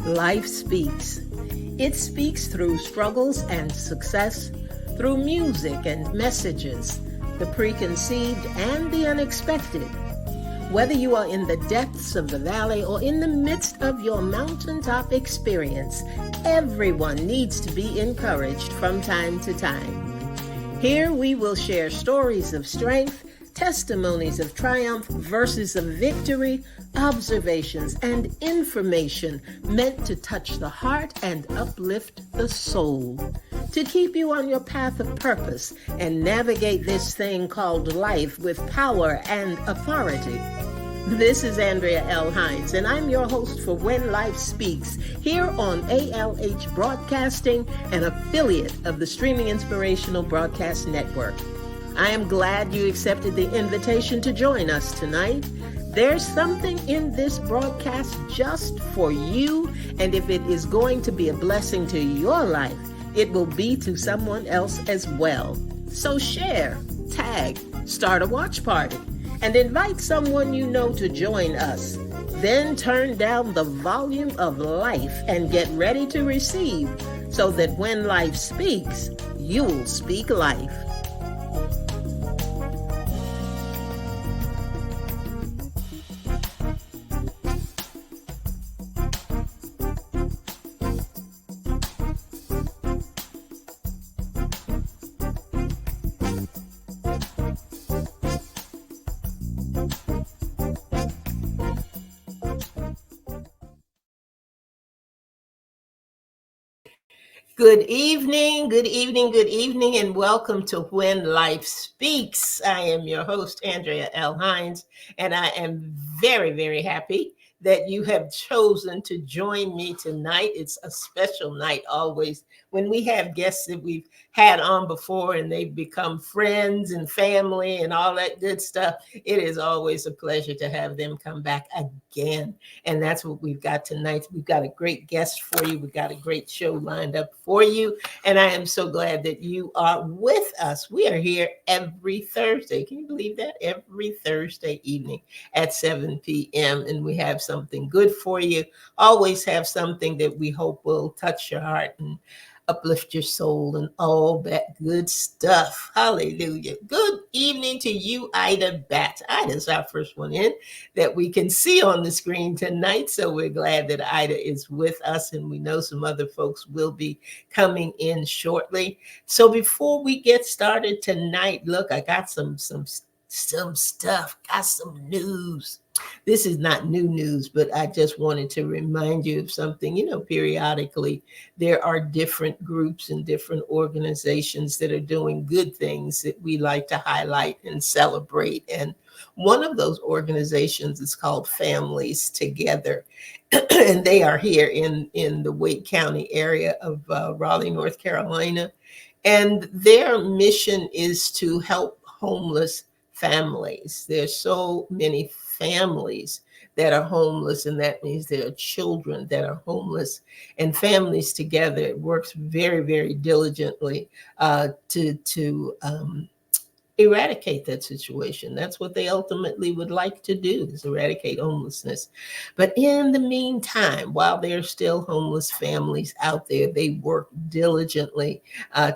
Life speaks. It speaks through struggles and success, through music and messages, the preconceived and the unexpected. Whether you are in the depths of the valley or in the midst of your mountaintop experience, everyone needs to be encouraged from time to time. Here we will share stories of strength, testimonies of triumph, verses of victory, observations, and information meant to touch the heart and uplift the soul, to keep you on your path of purpose and navigate this thing called life with power and authority. This is Andrea L. Hines, and I'm your host for When Life Speaks, here on ALH Broadcasting, an affiliate of the Streaming Inspirational Broadcast Network. I am glad you accepted the invitation to join us tonight. There's something in this broadcast just for you, and if it is going to be a blessing to your life, it will be to someone else as well. So share, tag, start a watch party, and invite someone you know to join us. Then turn down the volume of life and get ready to receive, so that when life speaks, you'll speak life. Good evening, good evening, good evening, and welcome to When Life Speaks. I am your host, Andrea L. Hines, and I am very, very happy that you have chosen to join me tonight. It's a special night always when we have guests that we've had on before and they've become friends and family and all that good stuff. It is always a pleasure to have them come back again. And that's what we've got tonight. We've got a great guest for you. We've got a great show lined up for you. And I am so glad that you are with us. We are here every Thursday. Can you believe that? Every Thursday evening at 7 p.m. And we have something good for you. Always have something that we hope will touch your heart and uplift your soul and all that good stuff. Hallelujah. Good evening to you, Ida Batts. Ida's our first one in that we can see on the screen tonight. So we're glad that Ida is with us, and we know some other folks will be coming in shortly. So before we get started tonight, look, I got some stuff, got some news. This is not new news, but I just wanted to remind you of something. You know, periodically, there are different groups and different organizations that are doing good things that we like to highlight and celebrate. And one of those organizations is called Families Together. And they are here in the Wake County area of Raleigh, North Carolina. And their mission is to help homeless families. There's so many families that are homeless, and that means there are children that are homeless. And Families Together, it works very, very diligently to eradicate that situation. That's what they ultimately would like to do, is eradicate homelessness. But in the meantime, while there are still homeless families out there, they work diligently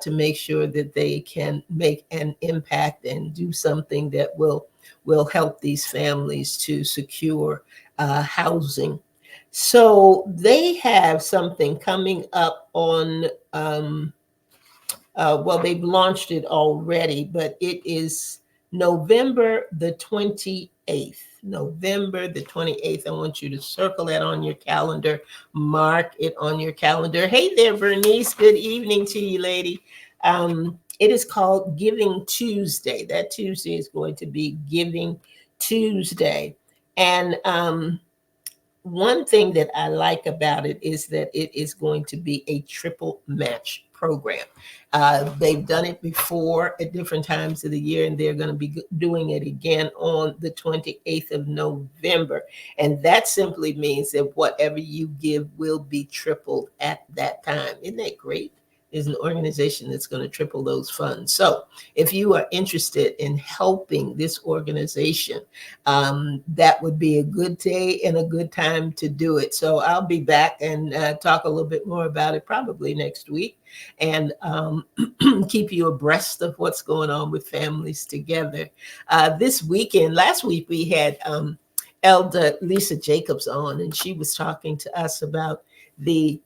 to make sure that they can make an impact and do something that will help these families to secure housing. So they have something coming up on well, they've launched it already, but it is November the 28th. November the 28th. I want you to circle that on your calendar. Mark it on your calendar. Hey there, Bernice. Good evening to you, lady. It is called Giving Tuesday. That Tuesday is going to be Giving Tuesday. And one thing that I like about it is that it is going to be a triple match program. They've done it before at different times of the year, and they're going to be doing it again on the 28th of November. And that simply means that whatever you give will be tripled at that time. Isn't that great? is an organization that's going to triple those funds. So if you are interested in helping this organization, that would be a good day and a good time to do it. So I'll be back and talk a little bit more about it probably next week, and keep you abreast of what's going on with Families Together. This weekend, last week, we had Elder Lisa Jacobs on, and she was talking to us about the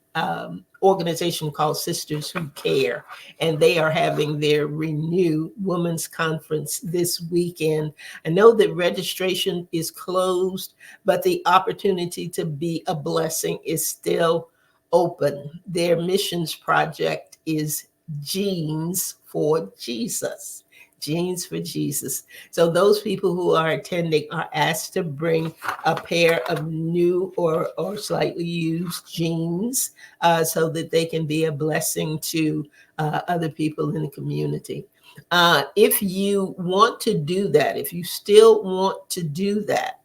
organization called Sisters Who Care, and they are having their Renew Women's Conference this weekend. I know that registration is closed, but the opportunity to be a blessing is still open. Their missions project is Jeans for Jesus. Jeans for Jesus. So those people who are attending are asked to bring a pair of new or slightly used jeans, so that they can be a blessing to other people in the community. If you want to do that, if you still want to do that,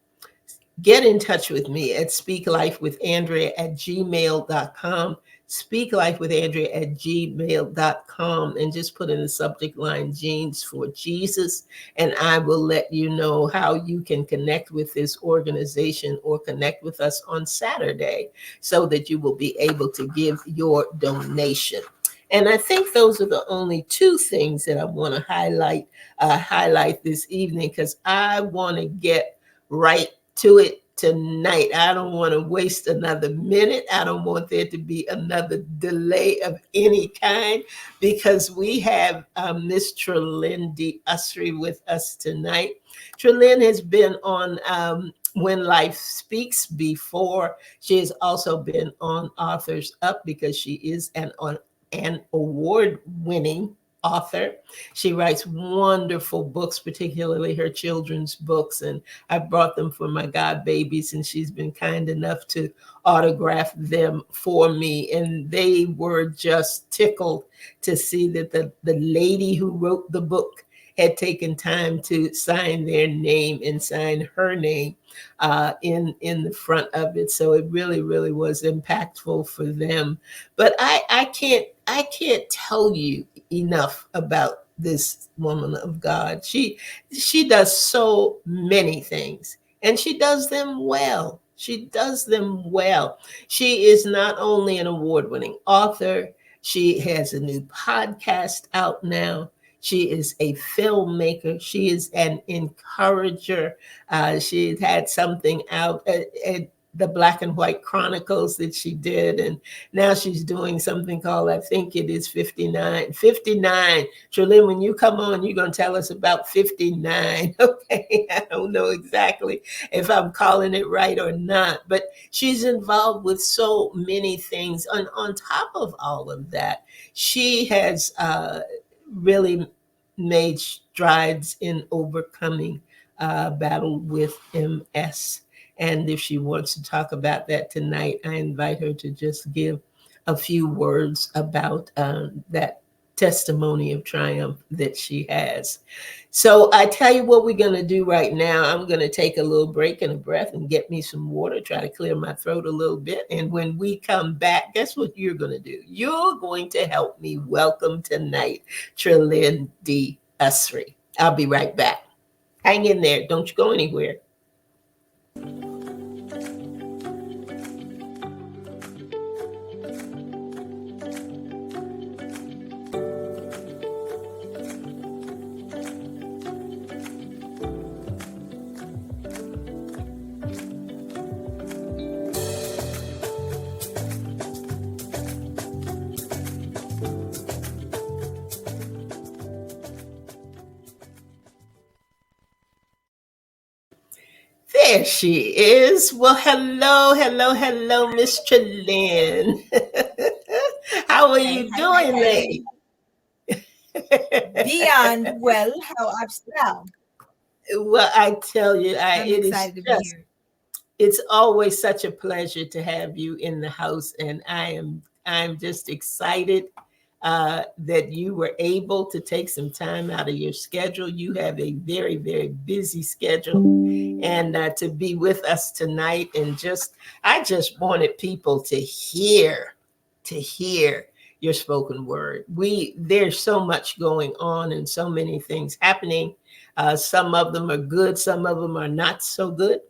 get in touch with me at speaklifewithandrea@gmail.com. Speaklifewithandrea@gmail.com, and just put in the subject line Jeans for Jesus, and I will let you know how you can connect with this organization or connect with us on Saturday so that you will be able to give your donation. And I think those are the only two things that I want to highlight this evening, because I want to get right to it tonight. I don't want to waste another minute. I don't want there to be another delay of any kind, because we have Miss Tralyne Usry with us tonight. Tralyne has been on When Life Speaks before. She has also been on Authors Up, because she is an award-winning author. She writes wonderful books, particularly her children's books, and I brought them for my god babies, and she's been kind enough to autograph them for me, and they were just tickled to see that the lady who wrote the book had taken time to sign their name and sign her name in the front of it. So it really, really was impactful for them. But I can't tell you enough about this woman of God. She does so many things, and she does them well. She does them well. She is not only an award-winning author, she has a new podcast out now. She is a filmmaker. She is an encourager. She had something out at the Black and White Chronicles that she did, and now she's doing something called, I think it is 59. 59. Tralyne, when you come on, you're going to tell us about 59. Okay, I don't know exactly if I'm calling it right or not, but she's involved with so many things. On top of all of that, she has really made strides in overcoming battle with MS. And if she wants to talk about that tonight, I invite her to just give a few words about that testimony of triumph that she has. So I tell you what we're going to do right now. I'm going to take a little break and a breath and get me some water, try to clear my throat a little bit. And when we come back, guess what you're going to do? You're going to help me welcome tonight Tralyne Usry. I'll be right back. Hang in there. Don't you go anywhere. There she is. Well, hello, Miss Tralyne. How are Hi, you hi, hi, doing, hi. lady? Beyond well, how ups now? Well, I tell you, I'm excited to be here. it's always such a pleasure to have you in the house, and I'm just excited that you were able to take some time out of your schedule. You have a very, very busy schedule, and to be with us tonight. And I just wanted people to hear your spoken word. There's so much going on and so many things happening. Some of them are good, some of them are not so good.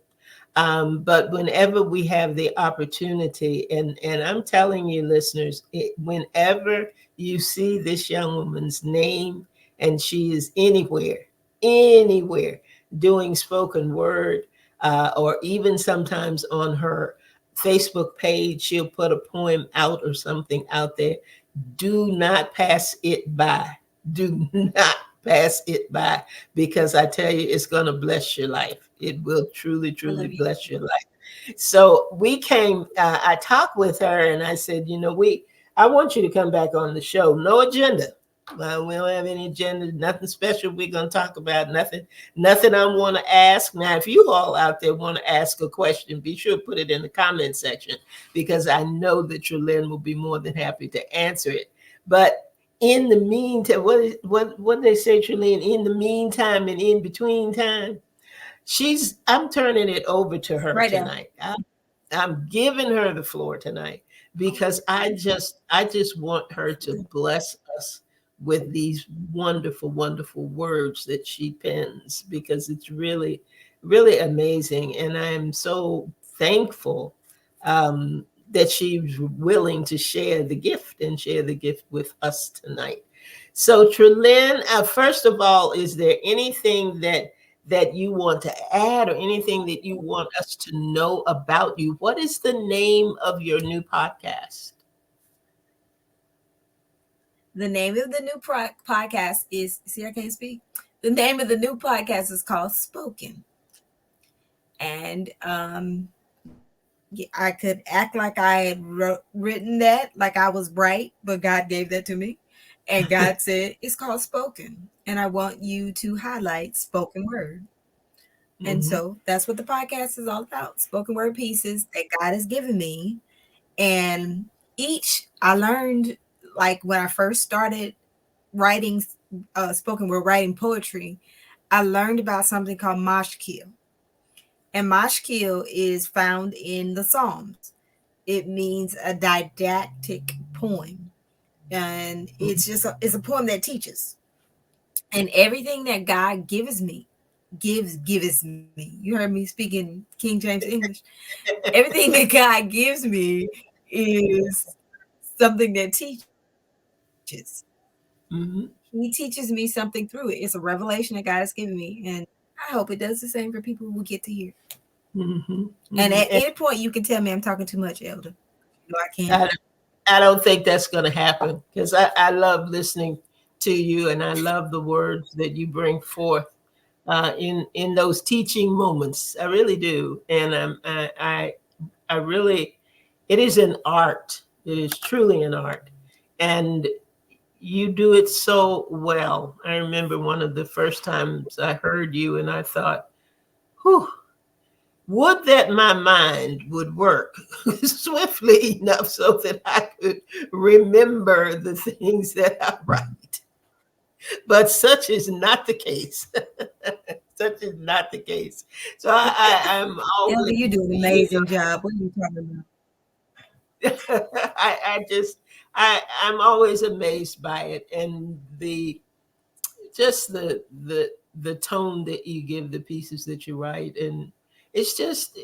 But whenever we have the opportunity, and I'm telling you, listeners, whenever you see this young woman's name and she is anywhere doing spoken word, or even sometimes on her Facebook page, she'll put a poem out or something out there. Do not pass it by. Do not pass it by, because I tell you, it's going to bless your life. It will truly, I truly love you. bless your life. So we came, I talked with her and I said, I want you to come back on the show. No agenda. We don't have any agenda, nothing special we're going to talk about, nothing I want to ask. Now, if you all out there want to ask a question, be sure to put it in the comment section, because I know that Tralyne will be more than happy to answer it. But in the meantime, what they say, Tralyne, in the meantime and in between time, I'm turning it over to her Right now. tonight. I'm giving her the floor tonight, because I just want her to bless us with these wonderful, wonderful words that she pens, because it's really, really amazing. And I'm so thankful, that she's willing to share the gift and share the gift with us tonight. So, Tralyne, first of all, is there anything that you want to add, or anything that you want us to know about you? What is the name of your new podcast? The name of the new podcast is, see, I can't speak. The name of the new podcast is called Spoken. And I could act like I had written that, like I was bright, but God gave that to me. And God said, it's called Spoken. And I want you to highlight spoken word. And Mm-hmm. so that's what the podcast is all about, spoken word pieces that God has given me. And each I learned, like when I first started writing spoken word, writing poetry, I learned about something called mashkil. And mashkil is found in the Psalms. It means a didactic poem. And it's a poem that teaches. And everything that God gives me. You heard me speaking King James English. Everything that God gives me is something that teaches. He Mm-hmm. teaches me something through it. It's a revelation that God has given me. And I hope it does the same for people who get to hear. Mm-hmm. And Mm-hmm. at any point, you can tell me I'm talking too much, Elder. No, I can't. And I don't think that's going to happen, because I love listening to you, and I love the words that you bring forth, in those teaching moments. I really do. And I really, it is an art. It is truly an art. And you do it so well. I remember one of the first times I heard you, and I thought, whew, would that my mind would work swiftly enough so that I could remember the things that I write. But such is not the case. Such is not the case. So I'm Elder, always, you do an amazing job. What are you talking about? I just, I'm always amazed by it, and just the tone that you give the pieces that you write. And it's just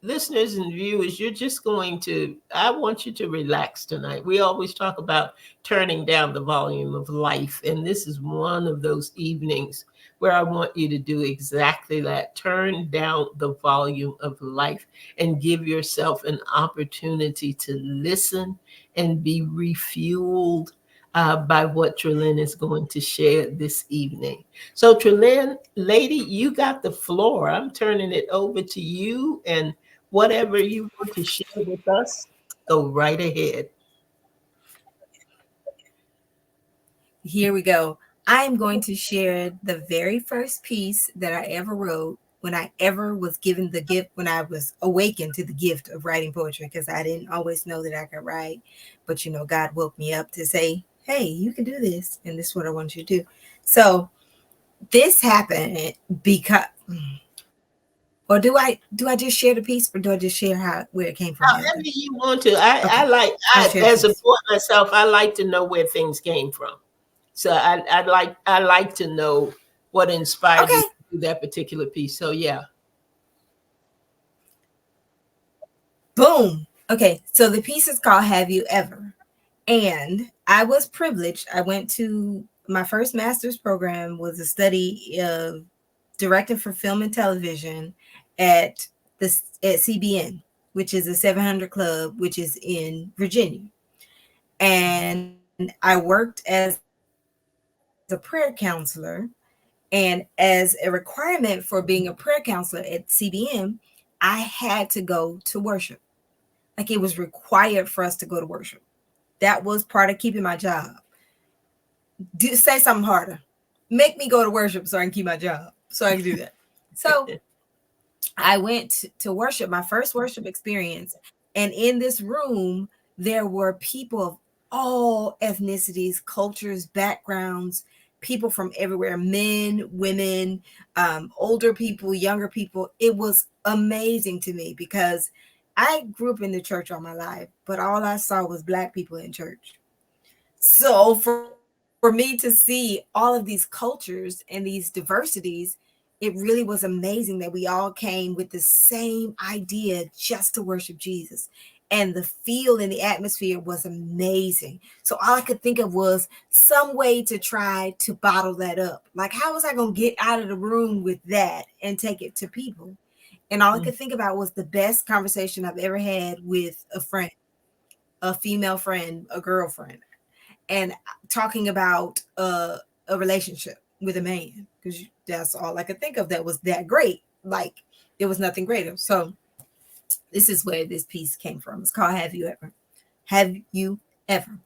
listeners and viewers, you're just going to, I want you to relax tonight. We always talk about turning down the volume of life, and this is one of those evenings where I want you to do exactly that. Turn down the volume of life and give yourself an opportunity to listen and be refueled, by what Tralyne is going to share this evening. So, Tralyne, lady, you got the floor. I'm turning it over to you, and whatever you want to share with us, go right ahead. Here we go. I am going to share the very first piece that I ever wrote when I ever was given the gift, when I was awakened to the gift of writing poetry, because I didn't always know that I could write. But, God woke me up to say, hey, you can do this. And this is what I want you to do. So this happened because, Or do I just share the piece, or do I just share how where it came from, However Heather? you want to. I Okay, like, I'll share the as a piece. poet myself, I like to know where things came from. So I like to know what inspired you Okay. to do that particular piece. So yeah. Boom. Okay, so the piece is called Have You Ever? And I was privileged. I went to my first master's program was a study of directing for film and television at at CBN, which is a 700 club, which is in Virginia. And I worked as a prayer counselor. And as a requirement for being a prayer counselor at CBN, I had to go to worship. Like it was required for us to go to worship. That was part of keeping my job. Say something harder. Make me go to worship so I can keep my job. So I can do that. So I went to worship, my first worship experience. And in this room, there were people of all ethnicities, cultures, backgrounds, people from everywhere, men, women, older people, younger people. It was amazing to me because I grew up in the church all my life, but all I saw was Black people in church. So for me to see all of these cultures and these diversities, it really was amazing that we all came with the same idea just to worship Jesus. And the feel and the atmosphere was amazing. So all I could think of was some way to try to bottle that up. Like, how was I going to get out of the room with that and take it to people? And all I could think about was the best conversation I've ever had with a friend, a female friend, a girlfriend, and talking about a relationship with a man, because that's all I could think of that was that great. Like, there was nothing greater. So this is where this piece came from. It's called Have You Ever? Have you ever?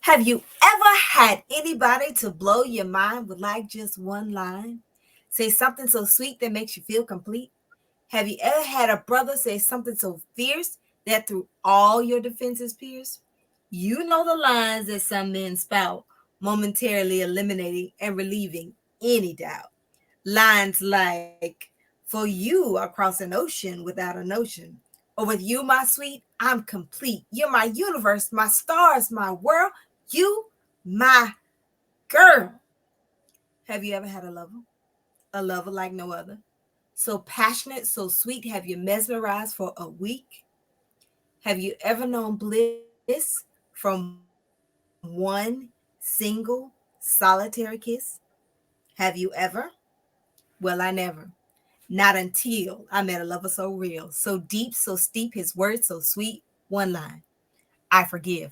Have you ever had anybody to blow your mind with like just one line? Say something so sweet that makes you feel complete? Have you ever had a brother say something so fierce that through all your defenses pierce? You know the lines that some men spout, momentarily eliminating and relieving any doubt. Lines like, for you across an ocean without a notion. Or with you, my sweet, I'm complete. You're my universe, my stars, my world. You, my girl. Have you ever had a lover? A lover like no other? So passionate, so sweet, have you mesmerized for a week? Have you ever known bliss from one single solitary kiss? Have you ever? Well, I never. Not until I met a lover so real, so deep, so steep, his words so sweet. One line, I forgive.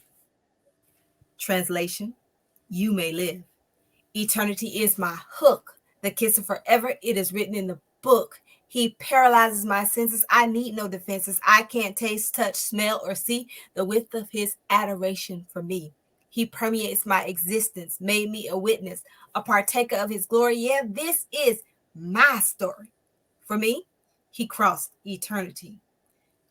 Translation, you may live. Eternity is my hook. The kiss of forever, it is written in the book. He paralyzes my senses. I need no defenses. I can't taste, touch, smell, or see the width of his adoration for me. He permeates my existence, made me a witness, a partaker of his glory. Yeah, this is my story. For me, he crossed eternity.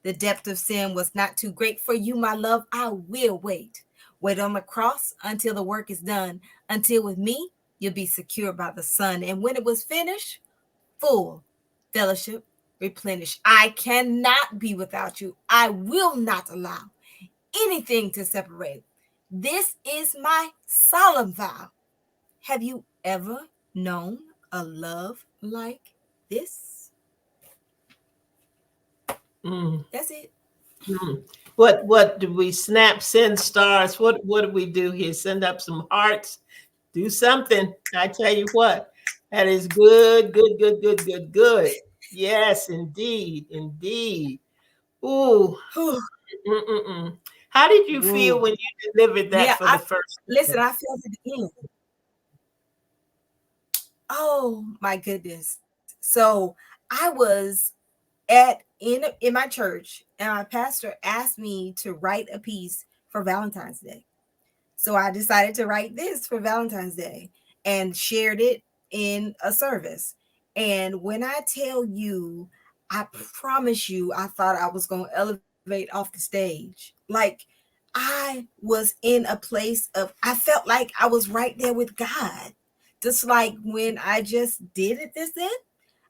The depth of sin was not too great for you, my love. I will wait. Wait on the cross until the work is done. Until with me, you'll be secured by the Son. And when it was finished, full fellowship replenished. I cannot be without you. I will not allow anything to separate. This is my solemn vow. Have you ever known a love like this? Mm, That's it. mm. What do we snap? Send stars? What do we do here? Send up some hearts. Do something. I tell you what, that is good, good, good, good, good, good. Yes, indeed, indeed. Ooh. Mm-mm-mm. How did you feel Whoa. when you delivered that Yeah, for the first listen, time? I felt it again. Oh my goodness. So I was in my church, and my pastor asked me to write a piece for Valentine's Day. So I decided to write this for Valentine's Day and shared it in a service. And when I tell you, I promise you, I thought I was going to elevate off the stage. Like, I was in a place of, I felt like I was right there with God. Just like when I just did it this then,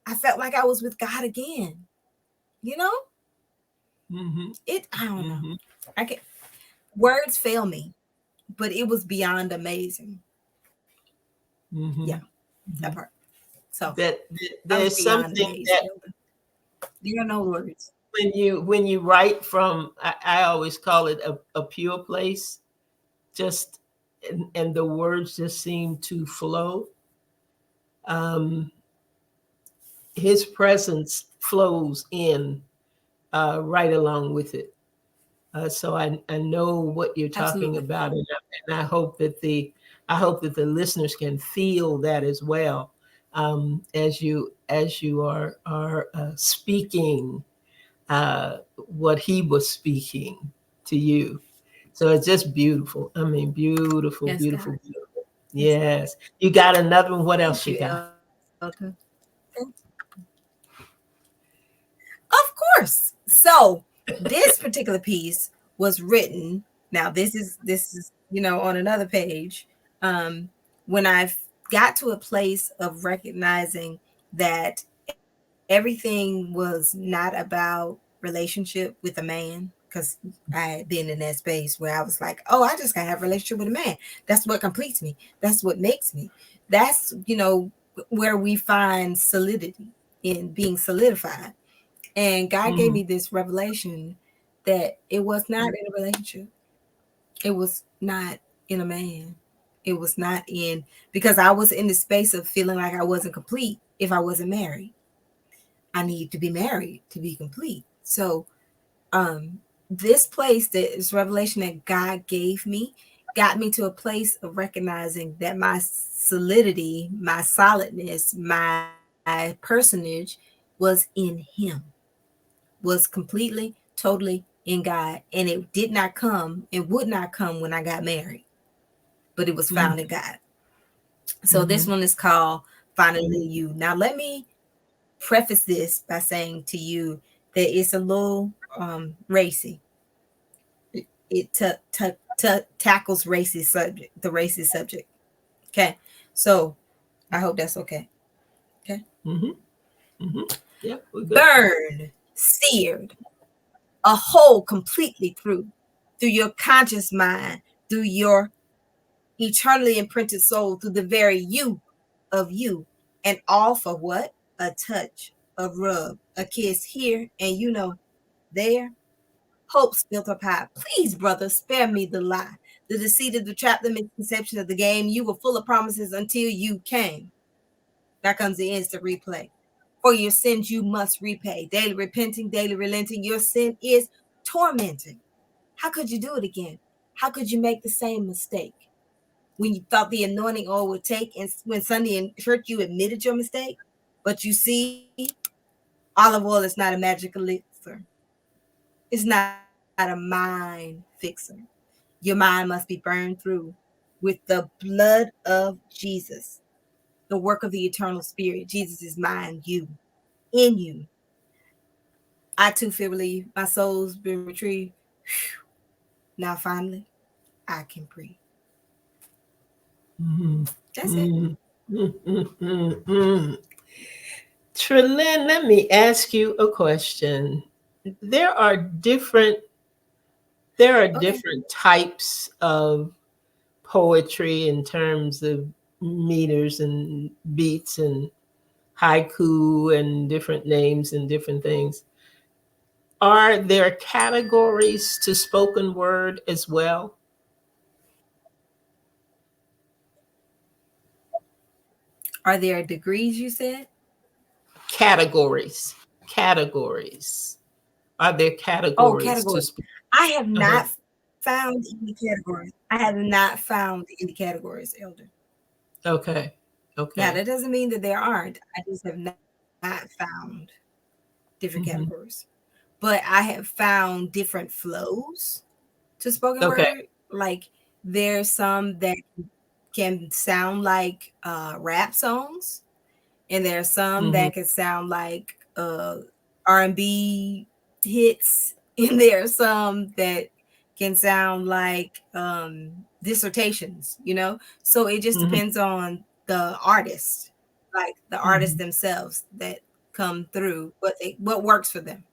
I felt like I was with God again. You know, Mm-hmm. I don't know. Mm-hmm. I can Words fail me, but it was beyond amazing. Mm-hmm. Yeah, that part. So That I was there's beyond something amazed, that Elder. There are no words. when you write from, I always call it a pure place, just and the words just seem to flow. Um, his presence flows in right along with it. So I know what you're talking Absolutely. about, and I hope that the listeners can feel that as well, as you are speaking what he was speaking to you. So it's just beautiful. I mean, beautiful, Yes, beautiful, God. beautiful. Yes, God. Yes. You got another one. What else Thank you you, got? Elder. Of course. So this particular piece was written. Now this is on another page. When I got to a place of recognizing that everything was not about relationship with a man, because I had been in that space where I was like, oh, I just gotta have a relationship with a man. That's what completes me. That's what makes me. That's where we find solidity in being solidified. And God gave Mm-hmm. me this revelation that it was not in a relationship. It was not in a man. It was not in, because I was in the space of feeling like I wasn't complete if I wasn't married. I need to be married to be complete. So this place, this revelation that God gave me, got me to a place of recognizing that my solidity, my solidness, my personage was in Him, was completely, totally in God. And it did not come and would not come when I got married, but it was found in God. So this Mm-hmm. one is called Finally You. Now, let me preface this by saying to you that it's a little racy. It tackles racist subject, the racist subject. Okay. So I hope that's okay. Okay. Mm-hmm. Mm-hmm. Yeah, we're good. Burned, seared, a hole completely through your conscious mind, through your eternally imprinted soul, through the very you of you, and all for what? A touch, a rub, a kiss here, and there. Hopes built up high. Please, brother, spare me the lie, the deceit of the trap, the misconception of the game. You were full of promises until you came. That comes the instant replay. For your sins you must repay. Daily repenting, daily relenting. Your sin is tormenting. How could you do it again? How could you make the same mistake? When you thought the anointing oil would take, and when Sunday in church you admitted your mistake? But you see, olive oil is not a magic elixir. It's not a mind fixer. Your mind must be burned through with the blood of Jesus, the work of the eternal spirit. Jesus is mine, you, in you. I too feel relieved. My soul's been retrieved. Now finally, I can breathe. Mm-hmm. That's it. Mm-hmm. Mm-hmm. Tralyne, let me ask you a question. There are different there are Okay. different types of poetry in terms of meters and beats and haiku and different names and different things. Are there categories to spoken word as well? Are there degrees you said? Categories. Categories. Are there Oh, categories to categories. speak? I have Uh-huh. not found any categories. I have not found any categories, Elder. Okay. Now, Okay. that doesn't mean that there aren't. I just have not found different Hmm. categories. But I have found different flows to spoken Okay. word. Like there's some that can sound like rap songs, and there are some Hmm. that can sound like R&B hits, and there are some that can sound like dissertations. So it just Hmm. depends on the artist, like the artists Hmm. themselves that come through what works for them.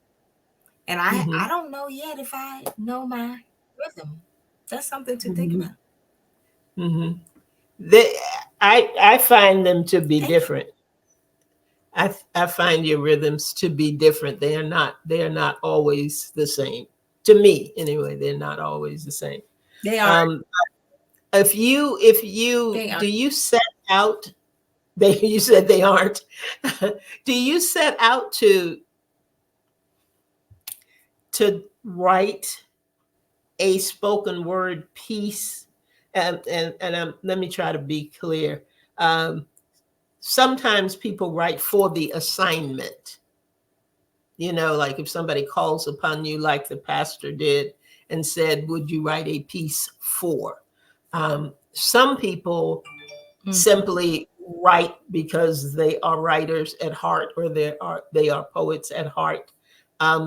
And I Mm-hmm. don't know yet if I know my rhythm. That's something to think Mm-hmm. about. Mm-hmm. They, I find them to be Thank you. different. I find your rhythms to be different. They are not always the same. To me, anyway, they're not always the same. They aren't. Um, if you They aren't. do you set out they you said they aren't. Do you set out to write a spoken word piece? And let me try to be clear. Um, Sometimes people write for the assignment. Like if somebody calls upon you, like the pastor did, and said, "Would you write a piece for?" Some people Mm-hmm. simply write because they are writers at heart, or they are poets at heart.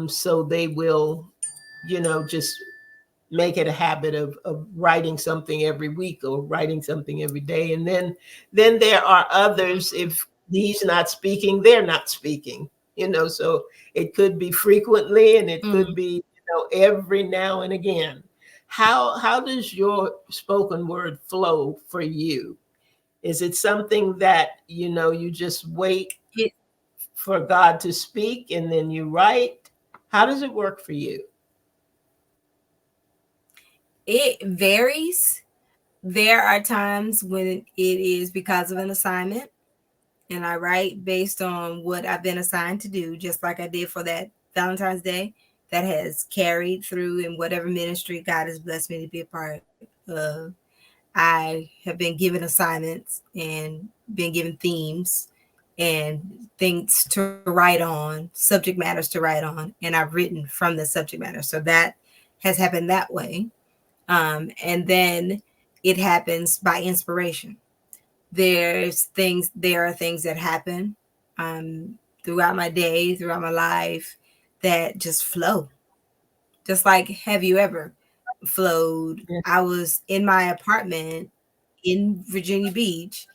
So they will, just make it a habit of writing something every week or writing something every day. And then there are others, if he's not speaking, they're not speaking. So it could be frequently, and it could Mm. be, every now and again. How does your spoken word flow for you? Is it something that you just wait It for God to speak and then you write? How does it work for you? it varies. There are times when it is because of an assignment, and I write based on what I've been assigned to do, just like I did for that Valentine's Day that has carried through in whatever ministry God has blessed me to be a part of. I have been given assignments and been given themes and things to write on, subject matters to write on, and I've written from the subject matter. So that has happened that way. And then it happens by inspiration. There are things that happen throughout my day, throughout my life, that just flow. Just like, have you ever flowed? Yeah. I was in my apartment in Virginia Beach,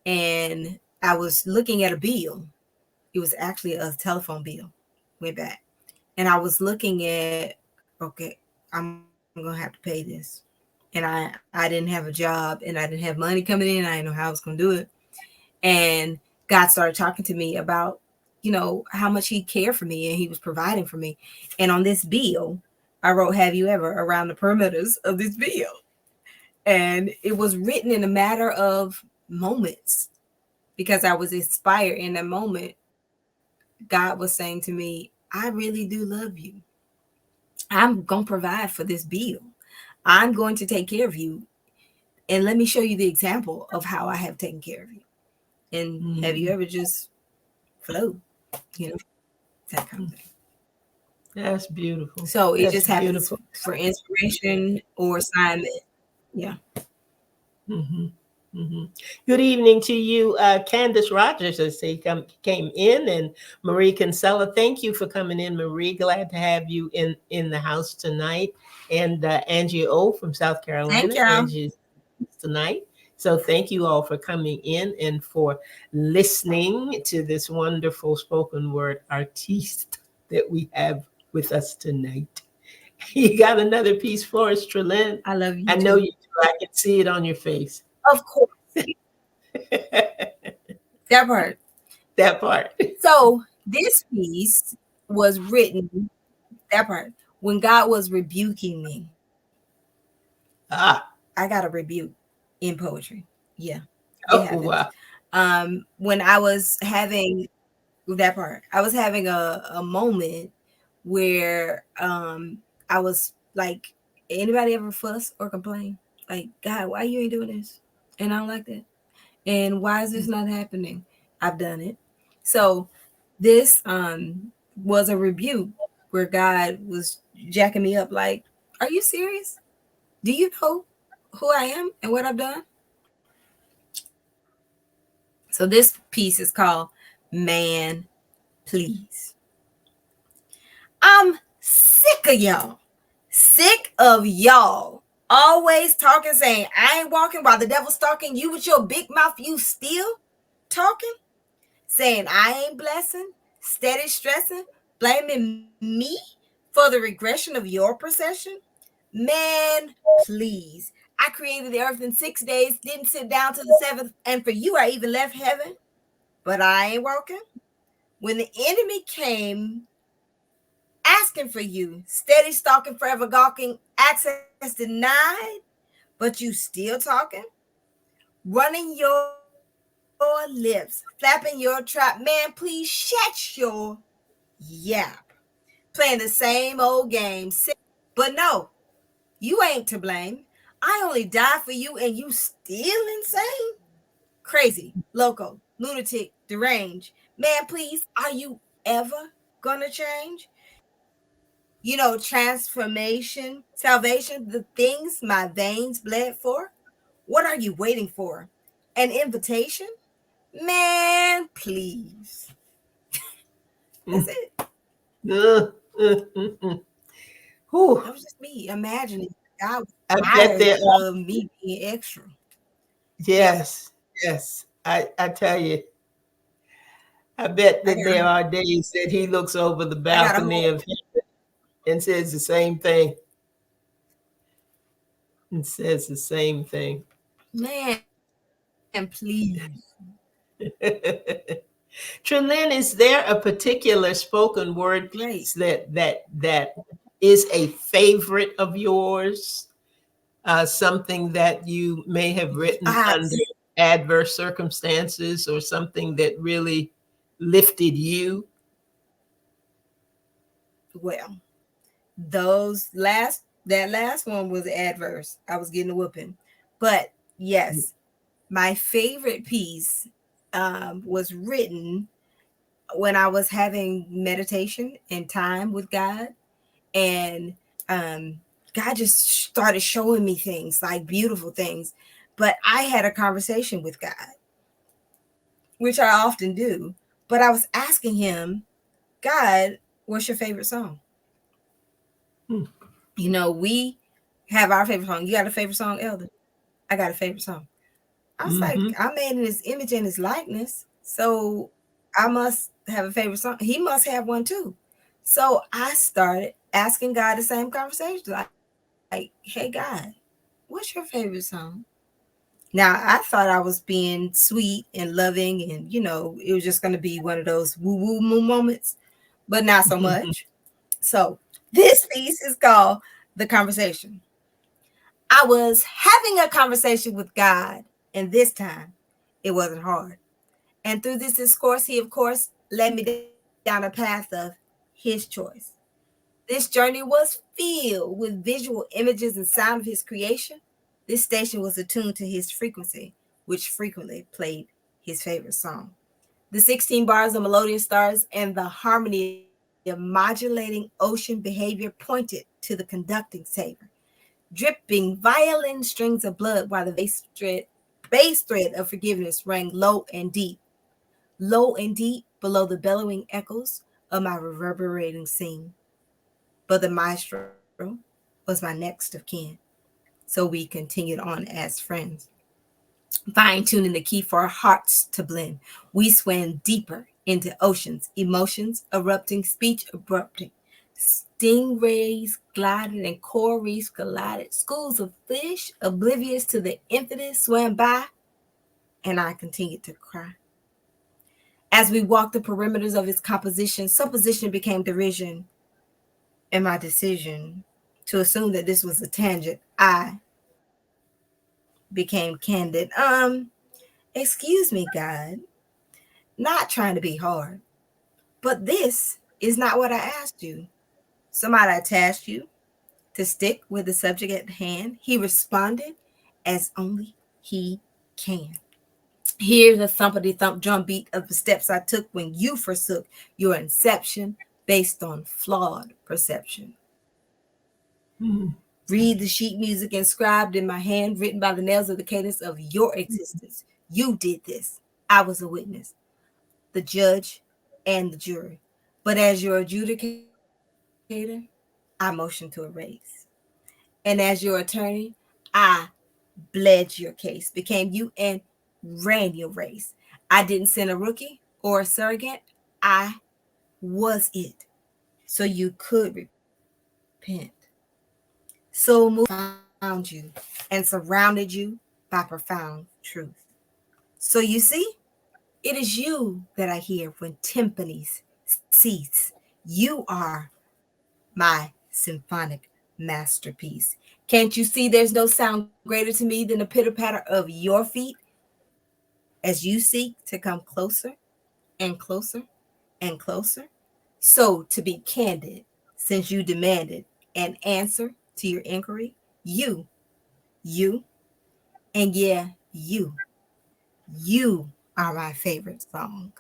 and I was looking at a bill. It was actually a telephone bill, way back. And I was looking at, okay, I'm gonna have to pay this. And I didn't have a job, and I didn't have money coming in. I didn't know how I was gonna do it. And God started talking to me about, how much He cared for me and He was providing for me. And on this bill, I wrote, "Have you ever?" around the perimeters of this bill. And it was written in a matter of moments because I was inspired in that moment. God was saying to me, "I really do love you. I'm going to provide for this bill. I'm going to take care of you. And let me show you the example of how I have taken care of you." And have you Mhm. ever just flowed, you know, that kind of thing? That's beautiful. So it That's just happens beautiful. for inspiration or assignment. Yeah. Hmm. Hmm. Good evening to you, Candace Rogers, as they came in, and Marie Kinsella. Thank you for coming in, Marie. Glad to have you in the house tonight. And Angie O from South Thank Carolina. y'all. Angie's tonight. So thank you all for coming in and for listening to this wonderful spoken word artiste that we have with us tonight. You got another piece for us, Tralyne? I love you I know too. you do. I can see it on your face. Of course. That part. That part. So this piece was written, that part, when God was rebuking me. Ah, I got a rebuke in poetry. Yeah, it oh, happens. wow. When I was having that part, I was having a moment where I was like, anybody ever fuss or complain? Like, God, why you ain't doing this? And I don't like that. And why is this not happening? I've done it. So this was a rebuke where God was jacking me up like, are you serious? Do you know who I am and what I've done? So this piece is called Man Please. I'm sick of y'all. Sick of y'all. Always talking, saying, I ain't walking while the devil's stalking you with your big mouth. You still talking? Saying, I ain't blessing. Steady stressing, blaming me for the regression of your procession? Man, please. I created the earth in 6 days, didn't sit down to the seventh, and for you, I even left heaven. But I ain't working. When the enemy came asking for you, steady stalking, forever gawking, access denied, but you still talking, running your lips, flapping your trap. Man, please shut your yap. Playing the same old game, but no, you ain't to blame. I only died for you and you still insane? Crazy, loco, lunatic, deranged. Man, please, are you ever gonna change? Transformation, salvation, the things my veins bled for? What are you waiting for? An invitation? Man, please. That's Mm. it. Mm. Whew. That was just me imagining God was I bet tired there are. of me being extra. Yeah, Yes, yes. I tell you, I bet I that got there are days that he looks over the I got a balcony whole of heaven and says the same thing. And says the same thing. man, please. Tralyne, is there a particular spoken word Great. piece that is a favorite of yours? Something that you may have written under Yes. adverse circumstances, or something that really lifted you? Well, that last one was adverse. I was getting a whooping. But yes, my favorite piece was written when I was having meditation and time with God. And um, God just started showing me things, like beautiful things. But I had a conversation with God, which I often do. But I was asking him, God, what's your favorite song? Hmm. We have our favorite song. You got a favorite song, Elder? I got a favorite song. I was like, Mm-hmm. I made in his image and his likeness. So I must have a favorite song. He must have one too. So I started asking God the same conversation, like, hey, God, what's your favorite song? Now, I thought I was being sweet and loving, and, it was just going to be one of those woo woo moo moments, but not so much. So this piece is called The Conversation. I was having a conversation with God, and this time it wasn't hard. And through this discourse, he, of course, led me down a path of his choice. This journey was filled with visual images and sound of his creation. This station was attuned to his frequency, which frequently played his favorite song. The 16 bars of melodious stars and the harmony of modulating ocean behavior pointed to the conducting saber, dripping violin strings of blood while the bass thread of forgiveness rang low and deep below the bellowing echoes of my reverberating scene. But the maestro was my next of kin, so we continued on as friends, fine tuning the key for our hearts to blend. We swam deeper into oceans, emotions erupting, speech abrupting. Stingrays glided and coral reefs collided. Schools of fish, oblivious to the infinite, swam by, and I continued to cry. As we walked the perimeters of his composition, supposition became derision, and my decision to assume that this was a tangent, I became candid. Excuse me, God, not trying to be hard, but this is not what I asked you. Somebody tasked you to stick with the subject at hand. He responded as only he can. Here's a thumpity thump drum beat of the steps I took when you forsook your inception based on flawed perception. Mm-hmm. Read the sheet music inscribed in my hand, written by the nails of the cadence of your existence. You did this. I was a witness, the judge, and the jury. But as your adjudicator, I motioned to erase. And as your attorney, I bled your case, became you, and ran your race. I didn't send a rookie or a surrogate. I was it so you could repent. So moved found you and surrounded you by profound truth. So you see, it is you that I hear when timpanis cease. You are my symphonic masterpiece. Can't you see there's no sound greater to me than the pitter patter of your feet as you seek to come closer and closer and closer? So, to be candid, since you demanded an answer to your inquiry, you, and yeah, you are my favorite song.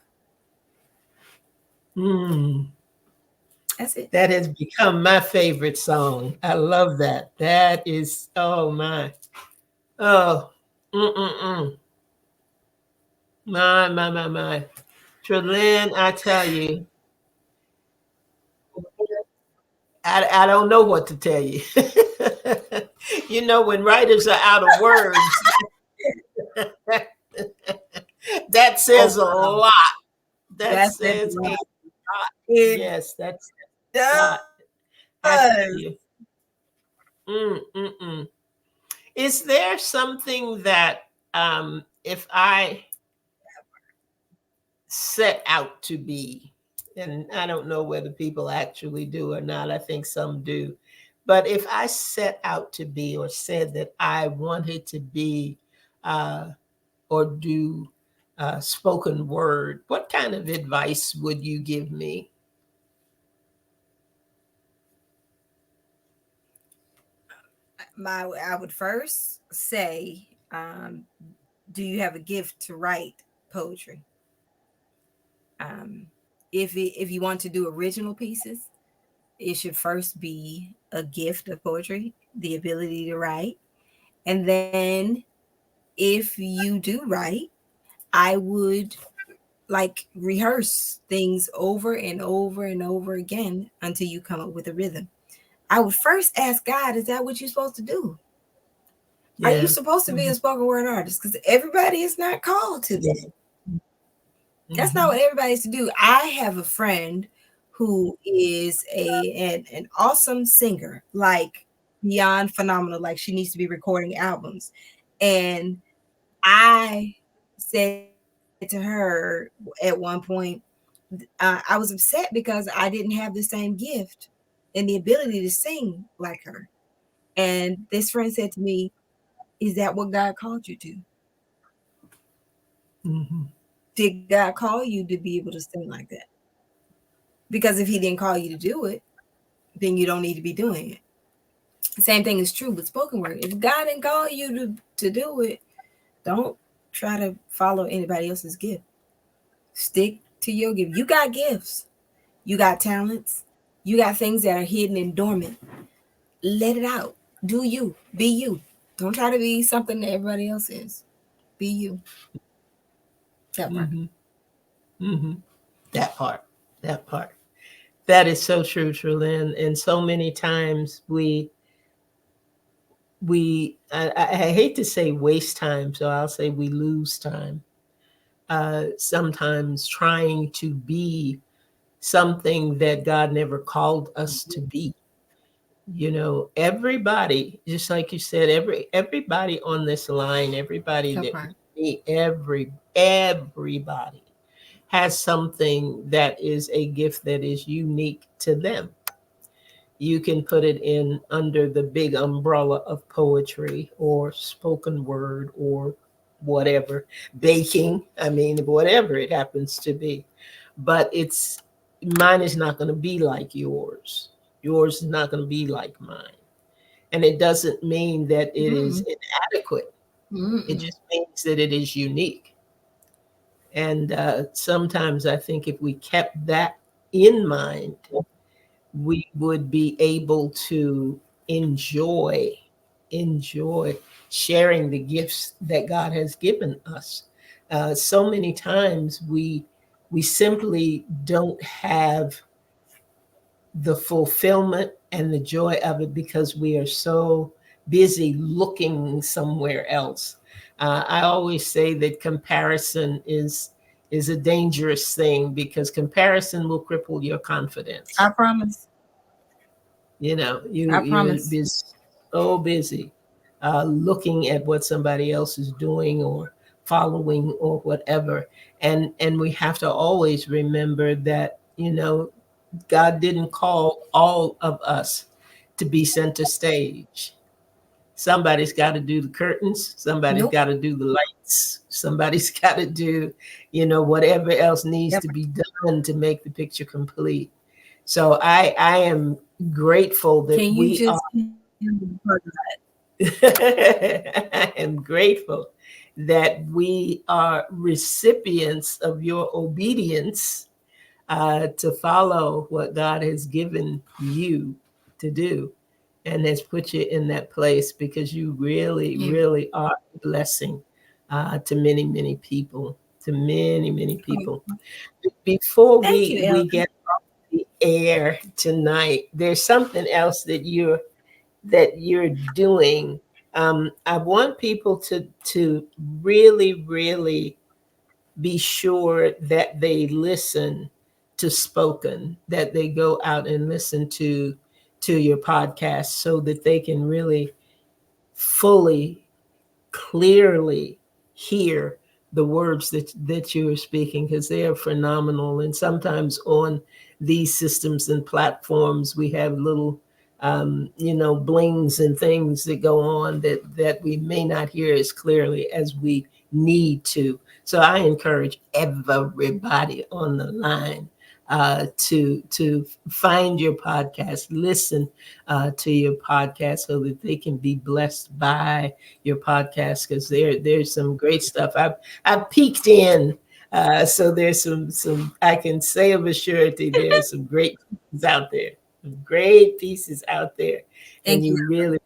Mm, That's it. that has become my favorite song. I love that. That is, oh my. Oh, mm-mm-mm. My. Tralyne, I tell you, I don't know what to tell you. When writers are out of words, that Oh, says a wow. lot. That That's it. says a lot. It Yes, that's a lot. I does. tell you. Mm-mm-mm. Is there something that, if I set out to be, and I don't know whether people actually do or not, I think some do, but if I set out to be or said that I wanted to be uh, or do spoken word, what kind of advice would you give me? I would first say, do you have a gift to write poetry? Um, if you want to do original pieces, it should first be a gift of poetry, the ability to write. And then if you do write, I would like rehearse things over and over and over again until you come up with a rhythm. I would first ask God, is that what you're supposed to do? Are you Yeah. supposed to be a Mhm. spoken word artist? Because everybody is not called to that. That's not Mhm. what everybody's to do. I have a friend who is an awesome singer, like beyond phenomenal. Like she needs to be recording albums. And I said to her at one point, I was upset because I didn't have the same gift and the ability to sing like her. And this friend said to me, is that what God called you to? Mhm. Did God call you to be able to sing like that? Because if he didn't call you to do it, then you don't need to be doing it. Same thing is true with spoken word. If God didn't call you to do it, don't try to follow anybody else's gift. Stick to your gift. You got gifts. You got talents. You got things that are hidden and dormant. Let it out. Do you. Be you. Don't try to be something that everybody else is. Be you. That part. Mhm. Mhm. That part. That part. That is so true, Trulyn. And so many times I hate to say waste time, so I'll say we lose time. Sometimes trying to be something that God never called us to be. Everybody, just like you said, everybody on this line, everybody That that part. me, everybody has something that is a gift that is unique to them. You can put it in under the big umbrella of poetry or spoken word or whatever, baking, I mean, whatever it happens to be. But mine is not going to be like yours. Yours is not going to be like mine. And it doesn't mean that it is Mm-mm. inadequate. It Mm-mm. just means that it is unique. And sometimes I think if we kept that in mind, we would be able to enjoy sharing the gifts that God has given us. So many times we simply don't have the fulfillment and the joy of it because we are so busy looking somewhere else. I always say that comparison is a dangerous thing because comparison will cripple your confidence. I promise. You know, I you're promise. so busy looking at what somebody else is doing or following or whatever, and we have to always remember that, you know, God didn't call all of us to be center stage. Somebody's got to do the curtains, somebody's Nope. got to do the lights, somebody's got to do, you know, whatever else needs Yep. to be done to make the picture complete. So I am grateful that Can you we are just I am grateful that we are recipients of your obedience to follow what God has given you to do and has put you in that place because you really, Amen. really are a blessing to many, many people, to many, many people. Before Thank you, we Elder. get off the air tonight, there's something else that you're doing. I want people to really, really be sure that they listen to spoken, that they go out and listen to your podcast so that they can really fully clearly hear the words that you are speaking because they are phenomenal. And sometimes on these systems and platforms, we have little, you know, blings and things that go on that we may not hear as clearly as we need to. So I encourage everybody on the line to find your podcast, listen to your podcast, so that they can be blessed by your podcast because there's some great stuff. I've peeked in, so there's some I can say of a surety there's some great pieces out there, some great pieces out there, and Thank you. you really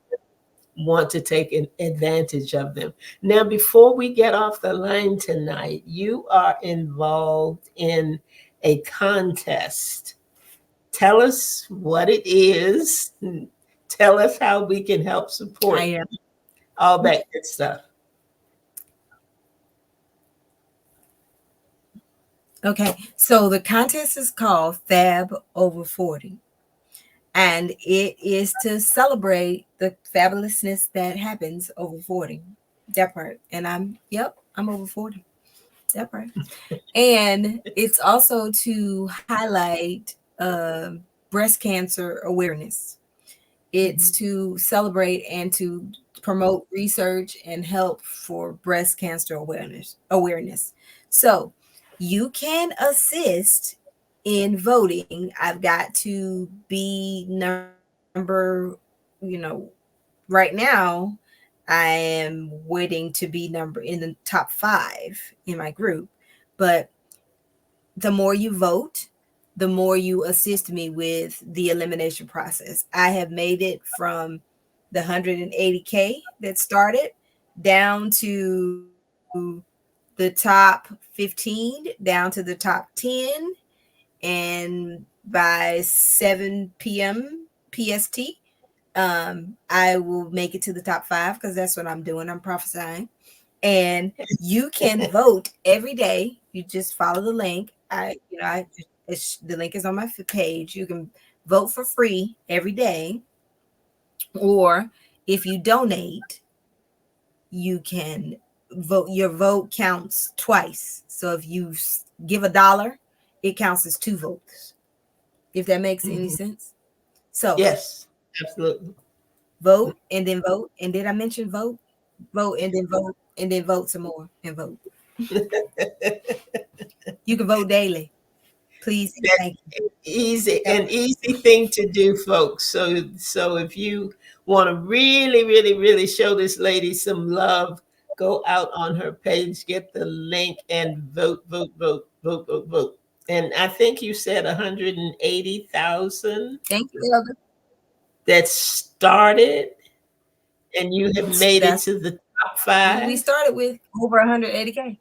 want to take an advantage of them. Now, before we get off the line tonight, you are involved in a contest. Tell us what it is. Tell us how we can help I support am. all that good stuff. Okay. So the contest is called Fab Over 40. And it is to celebrate the fabulousness that happens over 40. That part. And I'm over 40. That part. And it's also to highlight breast cancer awareness. It's Mhm. to celebrate and to promote research and help for breast cancer awareness. So you can assist in voting. I've got to be right now I am waiting to be number in the top 5 in my group. But the more you vote, the more you assist me with the elimination process. I have made it from the 180K that started down to the top 15, down to the top 10, and by 7 p.m. PST, I will make it to the top 5 because that's what I'm doing. I'm prophesying. And you can vote every day. You just follow the link. The link is on my page. You can vote for free every day, or if you donate, you can vote. Your vote counts twice. So if you give $1, it counts as 2 votes. If that makes any Mhm. sense. So Yes, absolutely. vote and then vote. And did I mention vote? Vote and then vote and then vote some more and vote. You can vote daily. Please and That's thank you. easy, That an part. easy thing to do, folks. So if you want to really, really, really show this lady some love, go out on her page, get the link, and vote, vote, vote, vote, vote, vote. And I think you said 180,000 Thank you, Elder. that started, and you have made it That's to the top we five. started with over 180K.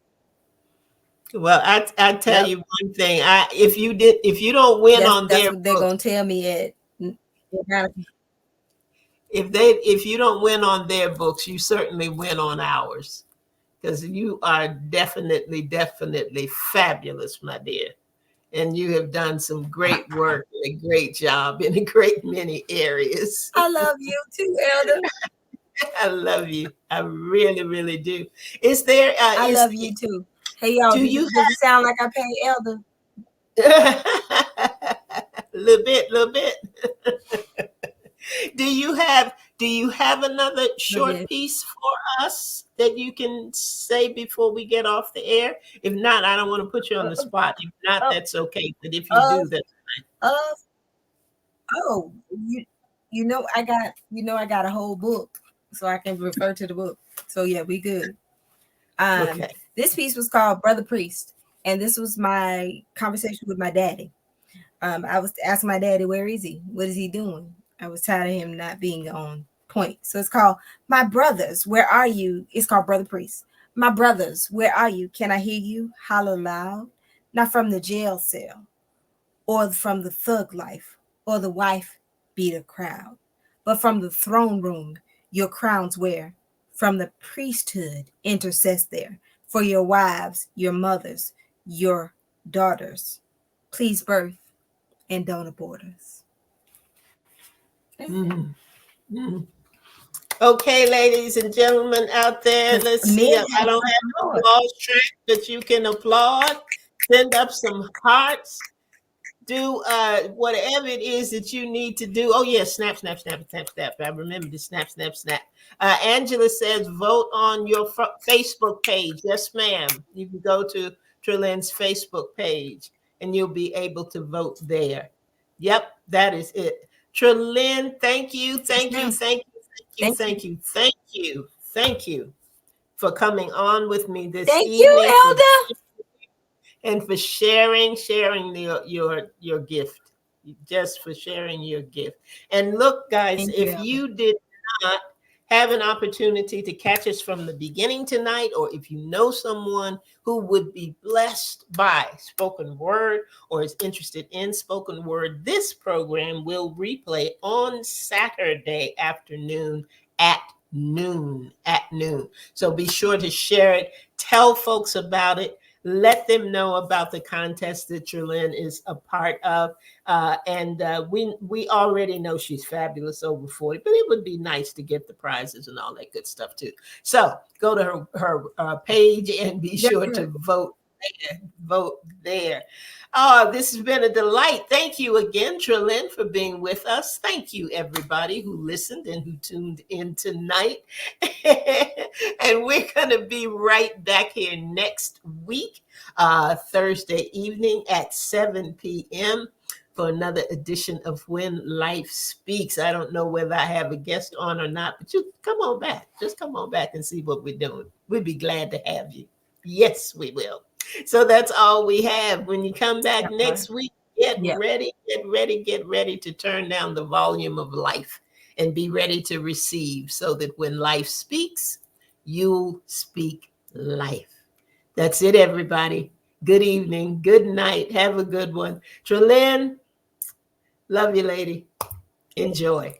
Well, I tell Yep. you one thing. If you don't win That's on that's their what they're book, gonna tell me if you don't win on their books, you certainly win on ours. because you are definitely, definitely fabulous, my dear. And you have done some great work and a great job in a great many areas. I love you too, Elder. I love you. I really, really do. Is there I is love you too. Hey y'all, do you does it sound like I pay Elder? have a little bit? Do you have another Little short bit. piece for us that you can say before we get off the air? If not, I don't want to put you on Uh, the spot. If not, uh, that's okay. But if you uh, do, that's uh, oh, I got a whole book, so I can refer to the book. So yeah, we good. okay. This piece was called Brother Priest, and this was my conversation with my daddy. I was asking my daddy, where is he? What is he doing? I was tired of him not being on point. So it's called My Brothers, Where Are You? It's called Brother Priest. My brothers, where are you? Can I hear you holler loud? Not from the jail cell, or from the thug life, or the wife beater crowd, but from the throne room your crowns wear, from the priesthood intercess there, for your wives, your mothers, your daughters. Please birth and don't abort us. Mhm. Mhm. Okay, ladies and gentlemen out there, Because let's men see. I have don't such have a an Lord. applause track, but you can applaud. Send up some hearts. Do whatever it is that you need to do. Oh yeah, snap, snap, snap, snap, snap. I remember the snap, snap, snap. Angela says vote on your Facebook page. Yes, ma'am. You can go to Tralyne's Facebook page and you'll be able to vote there. Yep, that is it. Tralyne, thank you, Yes, thank you, ma'am. thank you, thank you, Thank you. thank you, thank you, thank you for coming on with me this Thank you, evening, for Elder. and for sharing your gift, just for sharing your gift. And look, guys, Thank you, if Elder. you did not have an opportunity to catch us from the beginning tonight, or if you know someone who would be blessed by spoken word or is interested in spoken word, this program will replay on Saturday afternoon at noon. So be sure to share it, tell folks about it, let them know about the contest that Tralyne is a part of. And we already know she's fabulous over 40, but it would be nice to get the prizes and all that good stuff too. So go to her page and be That's sure to right. vote there. Vote there. Oh, this has been a delight. Thank you again, Tralyne, for being with us. Thank you, everybody who listened and who tuned in tonight. And we're going to be right back here next week, Thursday evening at 7 p.m. for another edition of When Life Speaks. I don't know whether I have a guest on or not, but you come on back. Just come on back and see what we're doing. We'd be glad to have you. Yes, we will. So that's all we have. When you come back That part. next week, get Yep. ready, get ready, get ready to turn down the volume of life and be ready to receive so that when life speaks, you speak life. That's it, everybody. Good evening. Good night. Have a good one. Tralyne, love you, lady. Enjoy.